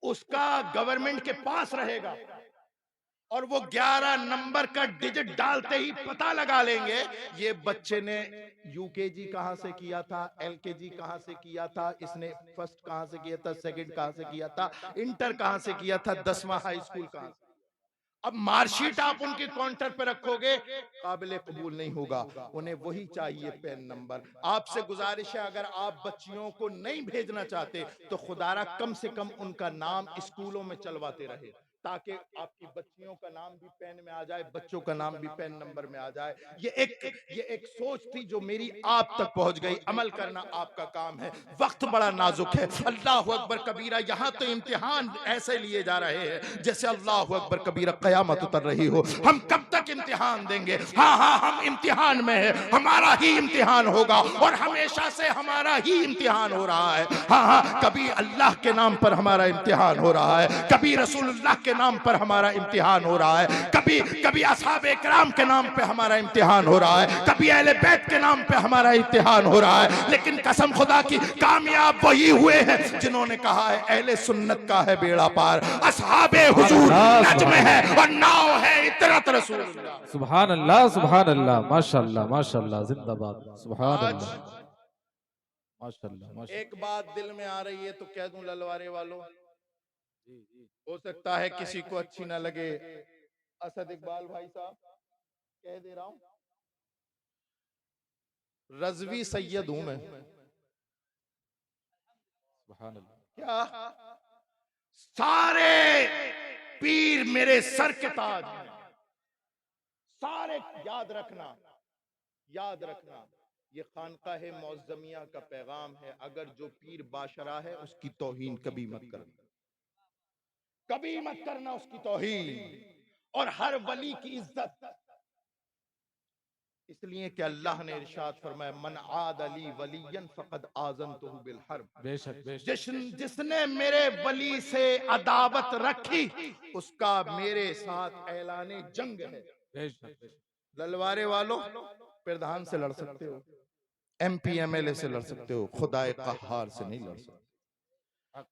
[SPEAKER 1] उसका गवर्नमेंट के पास रहेगा, और वो 11 नंबर का डिजिट डालते ही पता लगा लेंगे ये बच्चे ने यूकेजी कहां से किया था, एलकेजी कहां से किया था, इसने फर्स्ट कहां से किया था, सेकंड कहां से किया था, इंटर कहां से किया था, 10वां हाई स्कूल कहां से। अब मार्कशीट आप उनके काउंटर पे रखोगे, काबिले कबूल नहीं होगा। उन्हें वही चाहिए, पेन नंबर। आपसे गुजारिश है, अगर आप बच्चियों को नहीं भेजना चाहते तो खुदारा कम से कम उनका नाम स्कूलों में चलवाते रहे, ताकि आपकी बच्चियों का नाम भी पेन में आ जाए, बच्चों का नाम भी पेन नंबर में आ जाए। ये एक सोच थी जो मेरी आप तक पहुंच गई। अमल करना आपका काम है। वक्त बड़ा नाजुक है। अल्लाह अकबर कबीरा। यहां तो इम्तिहान ऐसे लिए जा रहे हैं जैसे अल्लाह अकबर कबीरा कयामत उतर रही हो। हम कब तक इम्तिहान देंगे? हाँ, हम इम्तिहान में है, हमारा ही इम्तिहान होगा, और हमेशा से हमारा ही इम्तिहान हो रहा है। हाँ, कभी अल्लाह के नाम पर हमारा इम्तिहान हो रहा है, कभी रसूलुल्लाह के नाम पर हमारा इम्तिहान हो रहा है, कभी असहाबे किराम के नाम पे हमारा इम्तिहान हो रहा है, कभी अहले बैत के नाम पे हमारा इम्तिहान हो रहा है। लेकिन कसम खुदा की, कामयाब वही हुए हैं जिन्होंने कहा है अहले सुन्नत का है बेड़ा पार, असहाबे हुजूर नज्म है और नाव है इतरत रसूलुल्लाह।
[SPEAKER 2] सुभान अल्लाह सुभान अल्लाह, माशाअल्लाह माशाअल्लाह, जिंदाबाद, सुभान अल्लाह माशाअल्लाह माशाअल्लाह।
[SPEAKER 1] एक बात दिल में आ रही है तो कह दूं ललवारे वालों, हो सकता है किसी को अच्छी ना लगे। असद इकबाल भाई साहब, कह दे रहा हूं, रजवी सैयद हूं मैं।
[SPEAKER 2] सुभान अल्लाह।
[SPEAKER 1] क्या सारे पीर मेरे सर के ताज हैं, सारे। याद रखना, याद रखना, ये खानकाह मौज़मिया का पैगाम है। अगर जो पीर बाशरा है उसकी तौहीन कभी मत करना, कभी मत करना उसकी तौहीन, और हर वली की इज्जत। इसलिए कि अल्लाह ने इरशाद फरमाया, मन आद अली वलियन फकद आज़नतुहु बिल हर्ब।
[SPEAKER 2] बेशक बेशक।
[SPEAKER 1] जिसने मेरे वली से अदावत रखी, उसका मेरे साथ ऐलाने जंग है।
[SPEAKER 2] बेशक।
[SPEAKER 1] ललवारे वालों, प्रधान से लड़ सकते हो, एमपी एमएलए से लड़ सकते हो, खुदाए कहार से नहीं लड़ सकते।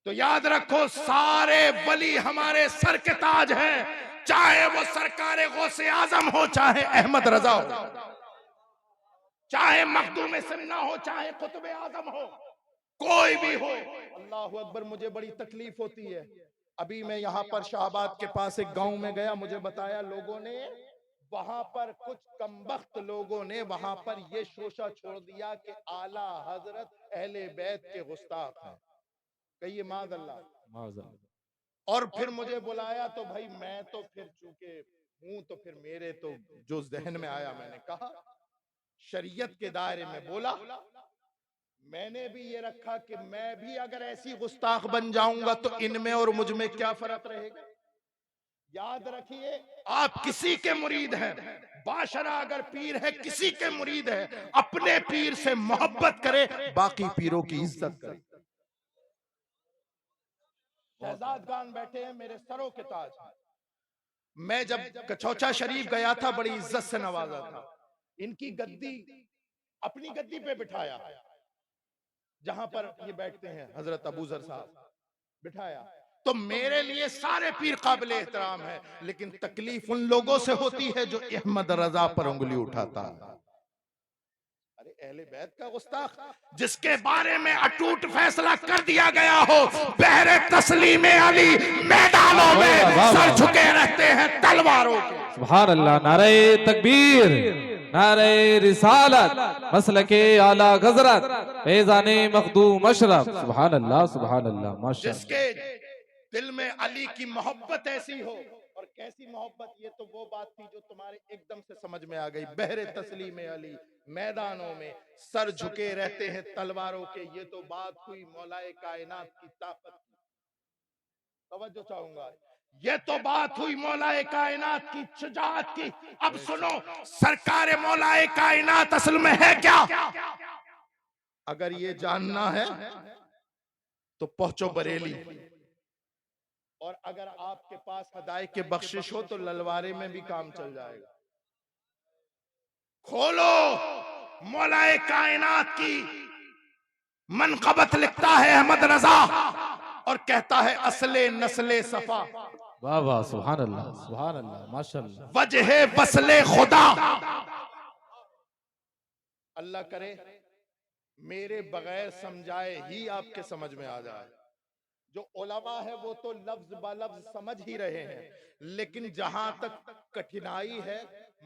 [SPEAKER 1] तो याद रखो, सारे वली हमारे सर के ताज हैं, चाहे वो सरकारे गौसे आजम हो, चाहे अहमद रजा हो, चाहे मखदूम सिन्ना हो, चाहे कुतुब आजम हो, कोई भी हो। अल्लाह अकबर। मुझे बड़ी तकलीफ होती है। अभी मैं यहाँ पर शाहबाद के पास एक गांव में गया, मुझे बताया लोगों ने, वहां पर कुछ कमबख्त लोगों ने वहां पर ये शोशा छोड़ दिया कि आला हजरत अहले बैत के गुस्ताख हैं। कहिए माज़ अल्लाह। और फिर मुझे बुलाया तो भाई मैं तो फिर चूंकि हूं तो फिर मेरे तो जो जहन में आया, मैंने कहा, शरीयत के दायरे में बोला। मैंने भी ये रखा कि मैं भी अगर ऐसी गुस्ताख बन जाऊंगा तो इनमें और मुझ में क्या फर्क रहेगा। याद रखिए, आप किसी के मुरीद हैं, बाशरा अगर पीर है, किसी के मुरीद है, अपने पीर से मोहब्बत करे, बाकी पीरों की इज्जत करे। शहजाद खान बैठे हैं, मेरे सरों के ताज। मैं जब कचौचा शरीफ गया था, बड़ी इज्जत से नवाजा था। इनकी गद्दी, अपनी गद्दी पे बिठाया, जहां पर ये बैठते हैं, हजरत अबू जर साहब, बिठाया। तो मेरे लिए सारे पीर काबिल एहतराम है, लेकिन तकलीफ उन लोगों से होती है जो अहमद रजा पर उंगली उठाता है। अरे अहले बैत का गुस्ताख, जिसके बारे में अटूट फैसला कर दिया गया हो, बहरे तस्लीम अली मैदानों में सर झुके रहते हैं तलवारों के।
[SPEAKER 2] सुभान अल्लाह। नारे तकबीर, नारे रिसालत, मसलके आला हज़रत, फैज़ाने मखदूम अशरफ। सुभान अल्लाह सुभान अल्लाह, माशाअल्लाह।
[SPEAKER 1] जिसके दिल में अली की मोहब्बत ऐसी हो, और कैसी मोहब्बत, ये तो वो बात थी जो तुम्हारे एकदम से समझ में आ गई। बहरे तस्लीम अली मैदानों में सर झुके रहते हैं तलवारों के, ये तो बात हुई मौलाए कायनात की ताकत की। तवज्जो चाहूंगा, ये तो बात हुई मौलाए कायनात की शुजाअत की। अब सुनो, सरकार मौलाए कायनात असल में है क्या? अगर ये जानना है तो पहुंचो बरेली, और अगर आपके पास हदायत के बख्शिश हो तो ललवारे में भी काम चल जाएगा। खोलो मौलाए कायनात की मनक़बत, लिखता है अहमद रजा और कहता है असले नस्ले सफा,
[SPEAKER 2] वाह वाह, सुभान अल्लाह, माशाअल्लाह।
[SPEAKER 1] वजह बसले खुदा। अल्लाह करे मेरे बगैर समझाए ही आपके समझ में आ जाए। जो उलमा है वो तो लफ्ज ब लफ्ज समझ ही रहे हैं, लेकिन जहां तक कठिनाई है,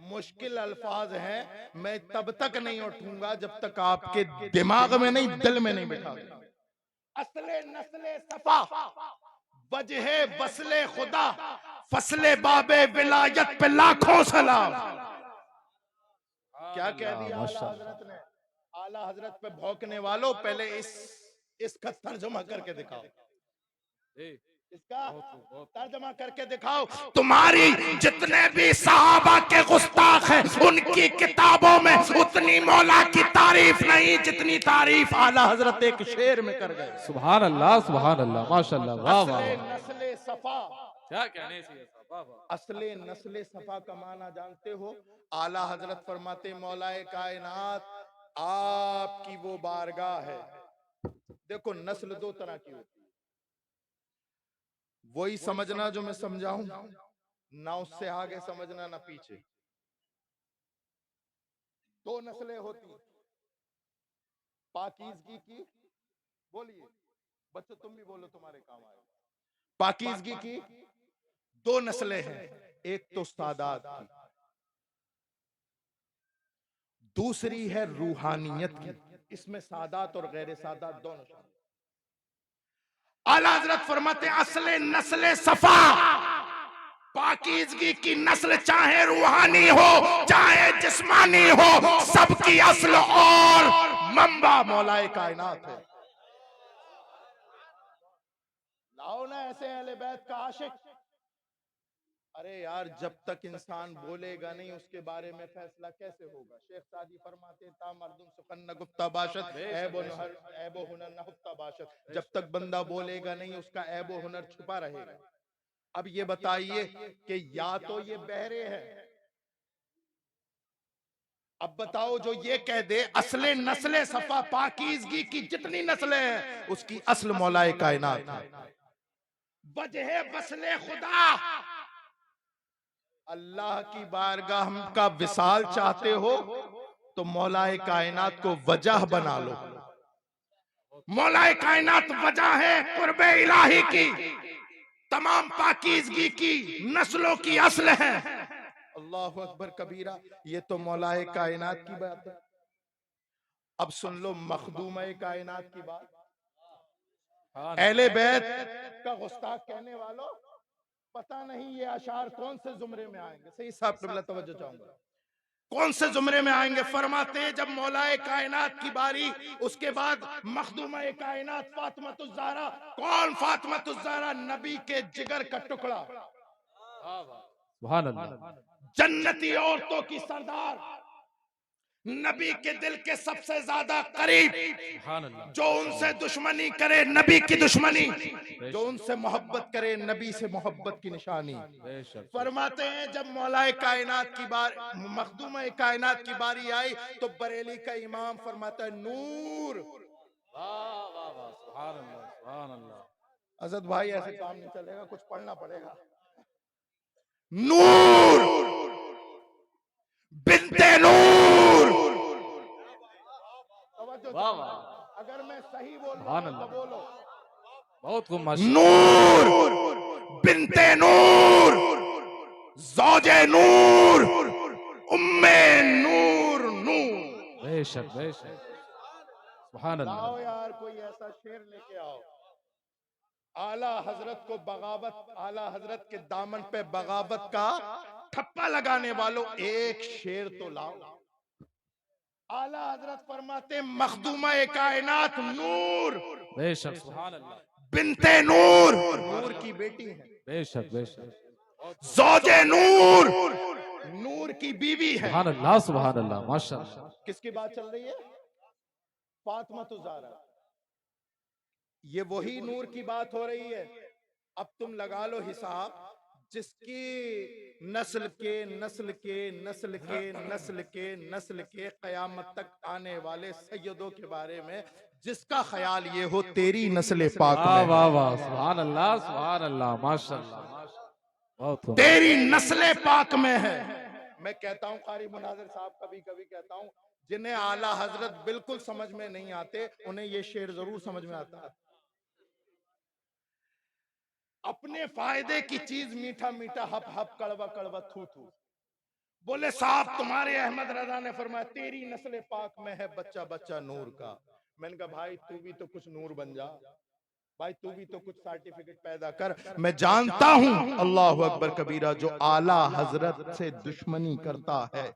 [SPEAKER 1] मुश्किल अल्फाज हैं, मैं तब तक नहीं उठूंगा जब तक आपके दिमाग में नहीं, दिल में नहीं बैठा। असले नस्ले सफा, वजह बसले खुदा, फसले बाबे विलायत पे लाखों सलाम। क्या कह दिया आला हजरत ने? आला हजरत पे भौंकने वालों, पहले इसका तर्जुमा करके दिखाओ, इसका तर्जुमा करके दिखाओ। तुम्हारी जितने भी सहाबा के गुस्ताख हैं, उनकी किताबों में उतनी मौला की तारीफ नहीं जितनी तारीफ आला हजरत एक शेर में कर गए।
[SPEAKER 2] सुभान अल्लाह, माशाअल्लाह, वाह वाह।
[SPEAKER 1] नस्ले सफा,
[SPEAKER 2] क्या कहने से, वाह वाह।
[SPEAKER 1] असले नस्ले सफा का माना जानते हो? आला हजरत फरमाते मौलाए कायनात आपकी वो बारगाह है। देखो नस्ल दो तरह की होती है, वही समझना जो मैं समझाऊं, ना उससे आगे समझना ना पीछे। दो नस्लें होती, पाकीज़गी की, बोलिए बच्चों तुम भी बोलो तुम्हारे काम आए। पाकीज़गी की दो नस्लें हैं, एक तो सादात की, दूसरी है रूहानियत की। इसमें सादात और गैर सादात दोनों शामिल। आला हजरत फरमाते असले नस्ले सफा, पाकीज़गी की नस्ल चाहे रूहानी हो चाहे जिस्मानी हो, सबकी असल और मंबा मौलाए कायनात है। लाओ ना ऐसे अहले बैत का आशिक। अरे यार, जब तक इंसान बोलेगा नहीं उसके बारे में फैसला कैसे होगा? शेख सादी फरमाते ता मर्दुम सुकन्ना गुफ्ता बाशत ऐबो हुनर न हुफ्ता बाशत। जब तक बंदा बोलेगा नहीं उसका ऐबो हुनर छुपा रहेगा। अब ये बताइए कि या तो ये बहरे हैं, अब बताओ जो ये कह दे असले नस्ले सफा, पाकीज़गी की जितनी नस्लें हैं उसकी असल मौलाए कायनात है। वजह बसले खुदा, अल्लाह की बारगाह का विसाल चाहते हो तो मौलाए कायनात को वजह बना लो। मौलाए कायनात वजह है कुर्बे इलाही की, तमाम पाकीज़गी की नस्लों की असल है। अल्लाहु अकबर कबीरा, ये तो मौलाए कायनात की बात है। अब सुन लो मखदूम कायनात की बात। अहले बैत का गुस्ताख कहने वालों, पता नहीं ये अशार कौन से जुमरे में आएंगे। सही साहब क़िबला तवज्जो चाहूंगा, कौन से जुमरे में आएंगे? फरमाते हैं जब मौलाए कायनात की बारी, उसके बाद मखदूमा कायनात फातिमातुज़ ज़हरा। कौन फातिमातुज़ ज़हरा? नबी के जिगर का टुकड़ा,
[SPEAKER 2] सुभान अल्लाह,
[SPEAKER 1] जन्नती औरतों की सरदार, नबी के दिल के सबसे ज्यादा करीब। जो उनसे दुश्मनी करे नबी की दुश्मनी, जो उनसे मोहब्बत करे नबी से मोहब्बत की निशानी। फरमाते हैं जब मौलाए कायनात की बार, मखदूम कायनात की बारी आई तो बरेली का इमाम फरमाता है नूर। असद भाई ऐसे काम नहीं चलेगा, कुछ पढ़ना पड़ेगा। नूर बिन्ते नूर। अगर मैं सही बोल रहा हूं तो बोलो।
[SPEAKER 2] बहुत खूब।
[SPEAKER 1] नूर बिन्ते नूर, ज़ौजे नूर, उम्मे नूर नूर।
[SPEAKER 2] बेशक बेशक, सुभान अल्लाह।
[SPEAKER 1] लाओ यार कोई ऐसा शेर लेके आओ। आला हजरत को बगावत, आला हजरत के दामन पे बगावत का ठप्पा लगाने वालों, एक शेर तो लाओ। आला हजरत फरमाते मखदूमा कायनात नूर,
[SPEAKER 2] बेशक सुभान अल्लाह,
[SPEAKER 1] बिनते नूर, नूर की बेटी है,
[SPEAKER 2] बेशक बेशक,
[SPEAKER 1] ज़ौजे नूर, नूर की बीवी है।
[SPEAKER 2] सुभान अल्लाह, माशाअल्लाह।
[SPEAKER 1] किसकी बात चल रही है? फातिमा तो ज़हरा। ये वही नूर की बात हो रही है। अब तुम लगा लो हिसाब, जिसकी नस्ल के नस्ल के नस्ल के नस्ल के नस्ल के कयामत तक आने वाले सैयदों के बारे में जिसका ख्याल ये हो तेरी नस्ल पाक
[SPEAKER 2] वाह
[SPEAKER 1] में,
[SPEAKER 2] वाह वाह, सुभान अल्लाह माशाअल्लाह, बहुत खूब।
[SPEAKER 1] तेरी नस्ल पाक में है। मैं कहता हूं, कारी मुनाजिर साहब कभी कभी कहता हूं, जिन्हें आला हजरत बिल्कुल समझ में नहीं आते उन्हें ये शेर जरूर समझ में आता है। अपने फायदे की चीज मीठा मीठा, हप हप, कड़वा कड़वा, थू थू। बोले साहब तुम्हारे अहमद रजा ने फरमाया तेरी नस्ल पाक में है बच्चा बच्चा नूर का। मैंने कहा भाई तू भी तो कुछ नूर बन जा, भाई तू भी तो कुछ सर्टिफिकेट पैदा कर। मैं जानता हूं अल्लाह अकबर कबीरा, जो आला हजरत से दुश्मनी करता है,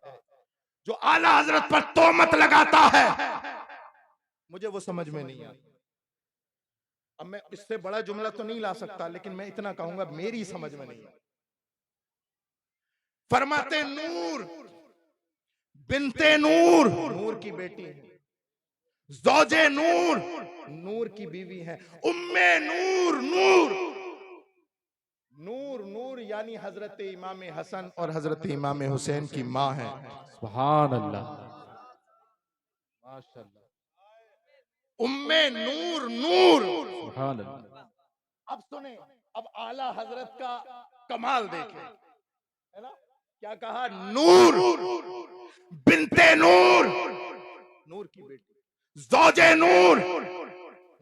[SPEAKER 1] जो आला हजरत पर तोहमत लगाता है, मुझे वो समझ में नहीं आता। अब मैं इससे बड़ा जुमला तो नहीं ला सकता, लेकिन मैं इतना कहूंगा मेरी समझ में नहीं आता। फरमाते नूर, बिनते नूर, नूर की बेटी है, ज़ौजे नूर, नूर की बीवी है, उम्मे नूर, नूर, नूर नूर यानी हजरत इमाम हसन और हजरत इमाम हुसैन की माँ है।
[SPEAKER 2] सुभान अल्लाह, माशाअल्लाह,
[SPEAKER 1] उम्मे नूर, नूर।
[SPEAKER 2] सुभान अल्लाह।
[SPEAKER 1] अब सुने, अब आला हजरत का कमाल देखें, है ना? क्या कहा? नूर, बिनते नूर, नूर की बेटी, ज़ौजे नूर,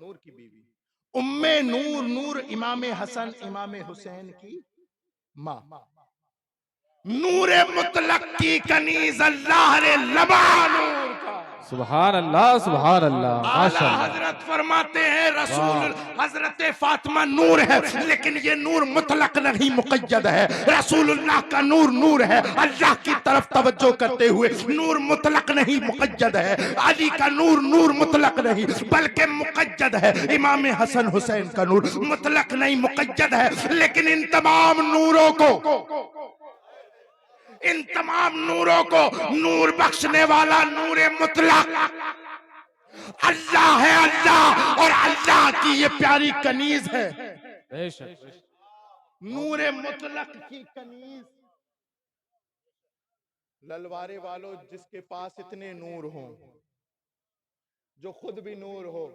[SPEAKER 1] नूर की बीवी, उम्मे नूर, नूर इमाम हसन इमाम हुसैन की माँ, नूरे मुतलक की कनीज अल्लाह रे लबा नूर का।
[SPEAKER 2] सुभान अल्लाह, सुभान अल्लाह,
[SPEAKER 1] आला
[SPEAKER 2] माशाअल्लाह।
[SPEAKER 1] हजरत फरमाते हैं रसूल हजरत फातिमा नूर है, लेकिन ये नूर मुतलक नहीं मुक़य्यद है। रसूलुल्लाह का नूर नूर है, अल्लाह की तरफ तवज्जो करते हुए नूर मुतलक नहीं मुक़य्यद है। अली का नूर नूर मुतलक नहीं बल्कि मुक़य्यद है। इमाम हसन हुसैन का नूर मुतलक नहीं मुक़य्यद है। लेकिन इन तमाम नूरों को, इन तमाम नूरों को नूर बख्शने वाला नूरे मुतलक अल्लाह है, अल्लाह, और अल्लाह की ये प्यारी कनीज है,
[SPEAKER 2] बेशक,
[SPEAKER 1] नूरे मुतलक की कनीज। ललवारे वालों, जिसके पास इतने नूर हो, जो खुद भी नूर हो,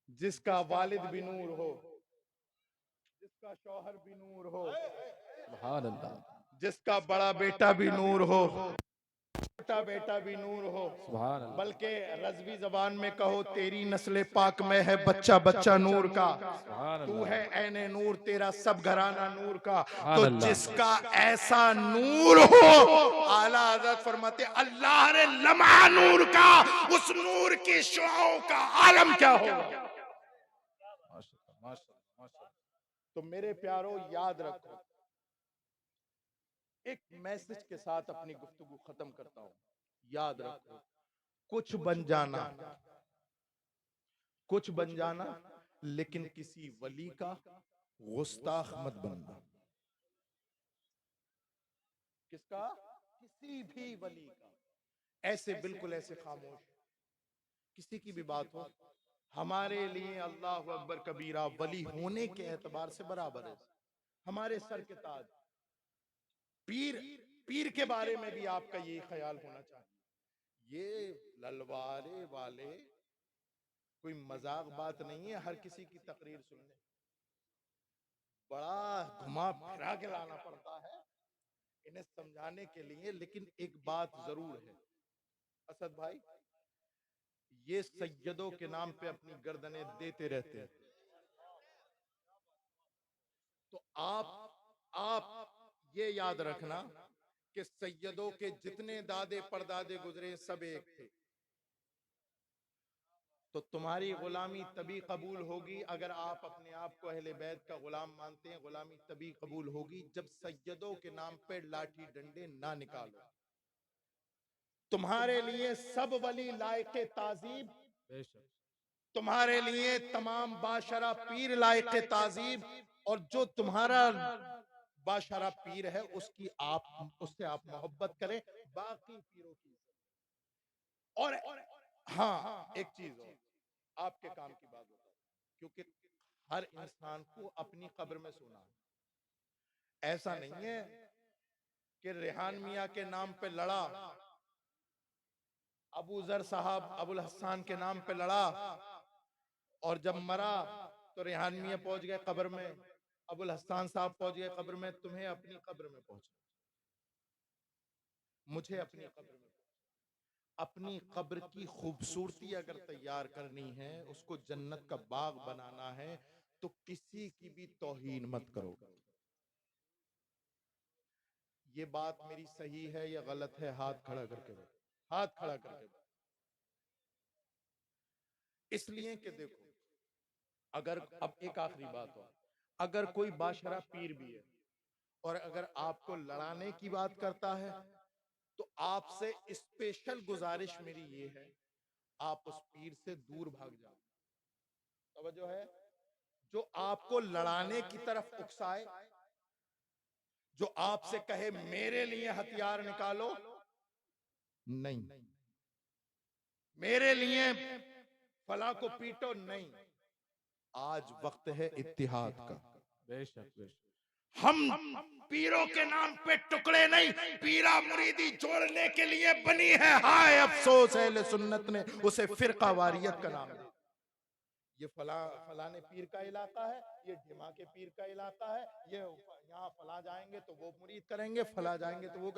[SPEAKER 1] जिसका वालिद भी नूर हो, जिसका शौहर भी नूर हो,
[SPEAKER 2] सुभान अल्लाह,
[SPEAKER 1] जिसका बड़ा बेटा भी नूर हो, छोटा बेटा भी नूर हो,
[SPEAKER 2] सुभान अल्लाह,
[SPEAKER 1] बल्कि रज़वी जबान में कहो तेरी नस्ल पाक में है बच्चा बच्चा नूर का,
[SPEAKER 2] सुभान
[SPEAKER 1] तू
[SPEAKER 2] अल्लाह,
[SPEAKER 1] है ऐने नूर, तेरा सब घराना नूर का।
[SPEAKER 2] सुभान
[SPEAKER 1] तो
[SPEAKER 2] अल्लाह।
[SPEAKER 1] जिसका ऐसा नूर हो, आला हज़रत फरमाते अल्लाह रे लम्हा नूर का, उस नूर की शुआओं का आलम क्या होगा।
[SPEAKER 2] माशाअल्लाह, माशाअल्लाह, माशाअल्लाह।
[SPEAKER 1] तो मेरे प्यारो याद रखो, एक मैसेज के साथ अपनी गुफ्तगू खत्म करता हूं। याद रखो, कुछ बन जाना, कुछ बन जाना, लेकिन किसी वली का गुस्ताख मत बनना। किसका? किसी भी वली का। ऐसे बिल्कुल ऐसे खामोश, किसी की भी बात हो, हमारे लिए अल्लाह अकबर कबीरा वली होने के एतबार से बराबर है। हमारे सर के ताज पीर, पीर के बारे में भी आपका यही ख्याल होना चाहिए। ये ललवारे वाले कोई मजाक बात नहीं है, हर किसी की तकरीर सुनने बड़ा घुमा फिरा के लाना पड़ता है इन्हें समझाने के लिए। लेकिन एक बात जरूर है असद भाई, ये सैयदों के नाम पे अपनी गर्दनें देते रहते हैं। तो आप ये याद रखना कि सैयदों के जितने दादे परदादे गुजरे सब एक थे। तो तुम्हारी गुलामी तभी कबूल होगी अगर आप अपने आप को अहले बैत का गुलाम मानते हैं। गुलामी तभी कबूल होगी जब सैयदों के नाम पे लाठी डंडे ना निकालो। तुम्हारे लिए सब वली लायके ताजीब, तुम्हारे लिए तमाम बाशरा पीर लायके ताजीब, और जो तुम्हारा बाशरा पीर है उससे आप मोहब्बत करें, बाकी पीरों की। और हाँ, एक चीज और आपके काम की बात बताओ, क्योंकि हर इंसान को अपनी कब्र में सोना है। ऐसा नहीं है कि रेहान मियां के नाम पे लड़ा, अबू जर साहब अबुल हसन के नाम पे लड़ा, और जब मरा तो रेहान मियां पहुंच गए कब्र में, अबुल हसन साहब पहुंच गए कब्र में। तुम्हें अपनी कब्र में पहुंचना, मुझे अपनी कब्र में, अपनी कब्र की खूबसूरती अगर तैयार करनी है, उसको जन्नत का बाग बनाना है, तो किसी की भी तौहीन मत करो। ये बात मेरी सही है या गलत है? हाथ खड़ा करके बताओ, हाथ खड़ा करके बताओ। इसलिए कि देखो, अगर अब एक आखिरी बात हो, अगर कोई बाशरा पीर भी है और अगर आपको लड़ाने की बात करता है, तो आपसे स्पेशल गुजारिश मेरी ये है, आप उस पीर से दूर भाग जाओ। तवज्जो है? जो आपको लड़ाने की तरफ उकसाए, जो आपसे कहे मेरे लिए हथियार निकालो, नहीं, मेरे लिए फला को पीटो, नहीं। आज वक्त है इत्तिहाद का।
[SPEAKER 2] बेशक बेशक।
[SPEAKER 1] हम पीरों के नाम पे टुकड़े नहीं, पीरा मुरीदी जोड़ने के लिए बनी है। हाय अफसोस अहले सुन्नत ने उसे फिरका वारियत का नाम दिया। ये फलाने पीर का इलाका है, ये ढिमा के पीर का इलाका है, ये यहाँ फला जाएंगे तो वो मुरीद करेंगे, फला जाएंगे तो वो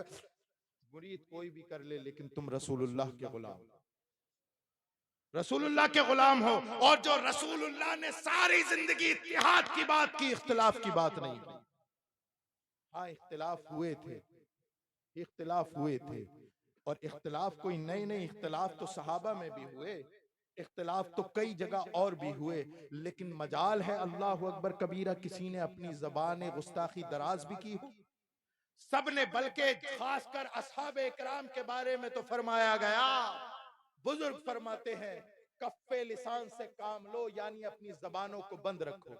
[SPEAKER 1] मुरीद कोई भी कर ले, लेकिन तुम रसूलुल्लाह के गुलाम, रसूलुल्लाह के गुलाम हो। और जो रसूलुल्लाह ने सारी जिंदगी इत्तिहाद की बात की, इख्तिलाफ की बात नहीं की। हाँ, इख्तिलाफ हुए थे, इख्तिलाफ हुए थे, और इख्तिलाफ कोई नए नए इख्तिलाफ तो सहाबा में भी हुए, इख्तिलाफ तो कई जगह और भी हुए, लेकिन मजाल है अल्लाह अकबर कबीरा किसी ने अपनी जबान गुस्ताखी दराज भी की हो। सबने, बल्कि खासकर असहाबे इकराम के बारे में तो फरमाया गया, बुजुर्ग फरमाते हैं, कफ्फे लिसान से काम लो, यानी अपनी जबानों को बंद रखो,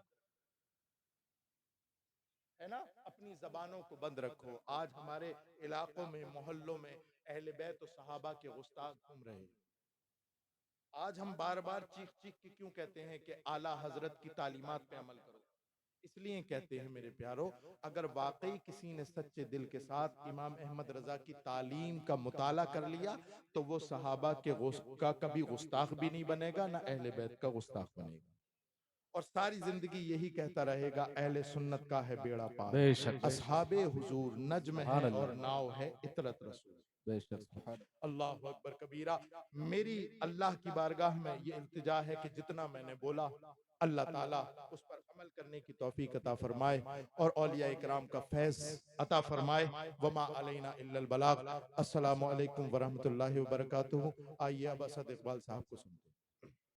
[SPEAKER 1] है ना, अपनी जबानों को बंद रखो। आज हमारे इलाकों में, मोहल्लों में अहले बैत और सहाबा के गुस्ताख घूम रहे हैं। आज हम बार बार चीख चीख के क्यों कहते हैं कि आला हजरत की तालीमात पे अमल करो? इसलिए कहते हैं मेरे प्यारो, अगर वाकई किसी ने सच्चे दिल के साथ इमाम अहमद रजा की तालीम का मुताला कर लिया, तो वो सहाबा के का कभी गुस्ताख भी नहीं बनेगा, ना अहले बैत का गुस्ताख बनेगा, और सारी जिंदगी यही कहता रहेगा, अहले सुन्नत का है बेड़ा पार,
[SPEAKER 2] बेशक
[SPEAKER 1] असहाबे हुजूर नज्म है और नाव है इतरत रसूल।
[SPEAKER 2] बेशक।
[SPEAKER 1] अल्लाह अकबर कबीरा। मेरी अल्लाह की बारगाह में ये इल्तिजा है कि जितना मैंने बोला, अल्लाह ताला उस पर अमल करने की तौफीक अता फरमाए और औलिया इकराम का फैज अता फरमाए। वमा अलैना इल्लल बलाग। अस्सलामु अलैकुम वरहमतुल्लाहि वबरकातुहू। आइए अब असद इकबाल साहब को सुनते हैं।